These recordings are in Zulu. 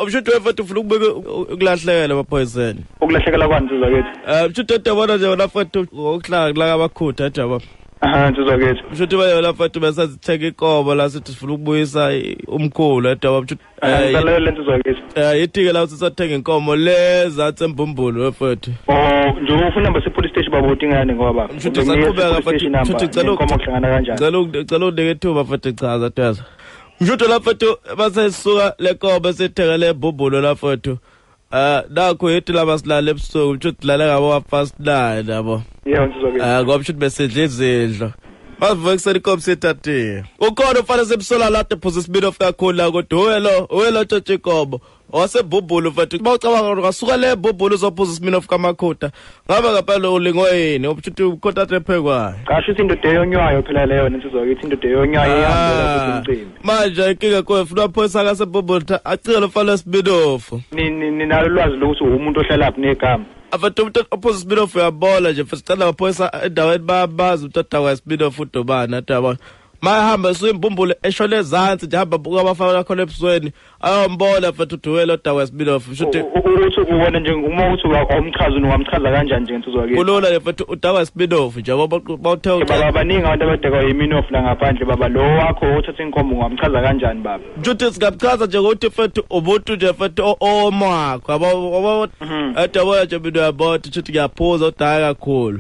Umshuthu wefethu ufuna ukubeka ukulahlekela amaphoyiseni. Ukulahlekela kwani nsizwa kithi? Umshuthu edabona nje wona fethu ukuhlanga la kabakhutha jaba. Nsizwa kithi. Umshuthu bayona fethu besazithenga inkomo la sithi sifuna ukubuyisa umkhulu edaba umshuthu. Ngalalela nsizwa kithi. Itike la usathenga inkomo leza atsembumbulu wefethu. Nje ufuna namba se-police station baboti ngane ngoba. Umshuthu saqhubeka fethu umshuthu inkomo kuhlangana kanjani? Ngicela udekethuba fethu chaza teza. Umshuthu la fethu basayisuka lenkomo setheka lebumbulo la fethu. Nakho yithi laba silala ebusuku umshuthu lala ngabo past 9 yabo. Yebo nsizwa kithi. Ngoba umshuthu besedle izidlo. Bavuka kuseni inkomo sethathe. Ukhona ufana sebusola la deposit speed of kakhulu la kodwa welo tshotshwe inkomo. Wasebhubhulu mfethu bawucabanga ngasuka le bhubhulu uzophuza ismino of kamakhuta ngabe ngapha ulingo yini ubuthuthi ukhotha ephekwayo kasho indoda eyonywayo phela leyo nsizwa kithi indoda eyonywayo ihambela kumcimbi manje inkinga kwefuna phoyisa kasebhubhulu acela ufana spinoff ninalo lwazi lokuthi umuntu ohlalaphi negama afethu umuntu ophuza spinoff uyabola nje futhi sicela baphoyisa endaweni babazi umuntu wa spinoff udobana taba mahamba suyimbumbule eshole ezantsi nje hamba buka abafana khona ebusweni ayombona fethu uduwelo dawa spinoff uthi ubona nje uma uthi awumchaza ungamchaza kanjani nje nsizwa kithi kulula le fethu udawa spinoff nje bawuthe baba abaningi abantu abadeka yiminoff la ngaphandle baba lo wakho uthatha inkomo ungamchaza kanjani baba njuthi singamchaza nje ukuthi fethu ubuntu nje fethu omakho abo adawa nje mina yabona ukuthi ngiyaphuza udaya kakhulu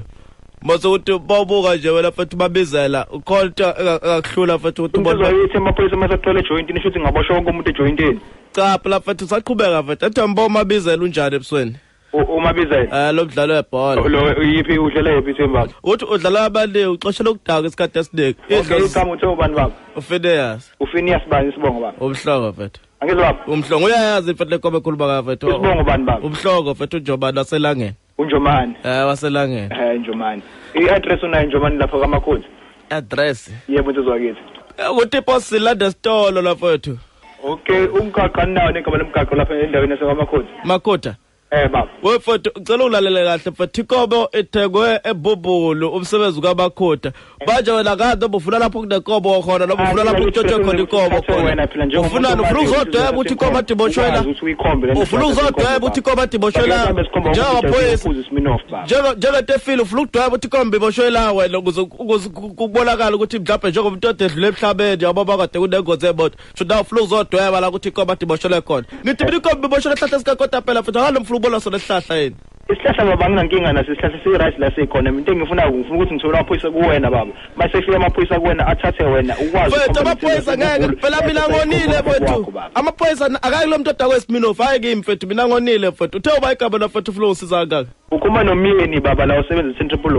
mase ukuthi bawubuka nje wena fethu babizela ukhonta akakuhlula fethu ukuthi ubona ukuthi amaphoyisa masathola ejoint nisho ukuthi ngaboshwa wonke umuntu ejointini cha phela fethu saqhubeka fethu athi mbo mabizela unjani ebusweni umabizela lo mdlalo webhola lo yipi udlala yipi Themba uthi udlala abale uxoshela ukudaka isikhathi esiningi igama uthe ubani baba Ufinias bani isibongo baba umhlongo fethu angizwa baba umhlongo uyayazi fethu lenkobe ekhuluma ka fethu isibongo bani baba umhlongo fethu uJobani waselangeni uNjomani waselangeni Njomani i-address unayo Njomani lapha kaMakhosi address yebo nsizwa kithi ukuthi iposi landa stolo la fethu okay umgaqo nawo negama lomgaqo lapha endaweni yaseKamakhosi Makhoda baba wefethu ucela ulalela kahle fethu inkomo ethengwe ebhubhulu umsebenzi kaBakhoda manje wena kade ubufuna lapho kunenkomo khona noma ufuna lapho utshotshwe khona inkomo khona ufuna uzodweba uthi inkomo adiboshwela ufuna uzodweba uthi inkomo adiboshwela njengaphoyisa njengetefile ufuna ukudweba uthi inkomo iboshwela wena ukuze kubonakala ukuthi mhlawumbe njengomuntu odedlule emhlabeni yabo bakade kunengozi emoto shoda ufuna uzodweba la ukuthi inkomo adiboshwele khona ngithi mina inkomo iboshwela ehlahla sikaKhoda phela futhi akalo ubona sona isihlahla yini isihlahla baba nginankinga naso isihlahla siright la sikhona into engifuna ukuthi ngithola amaphoyisa kuwena baba mase fika amaphoyisa kuwena athathe wena ukwazi mfethu amaphoyisa ngeke phela mina ngonile mfethu amaphoyisa akayi lo muntu odakwe Sminoff hayi kimi mfethu mina ngonile mfethu uthe uba igaba la mfethu ufuna usiza kangaka ukhuma nomyeni baba la usebenza eCentral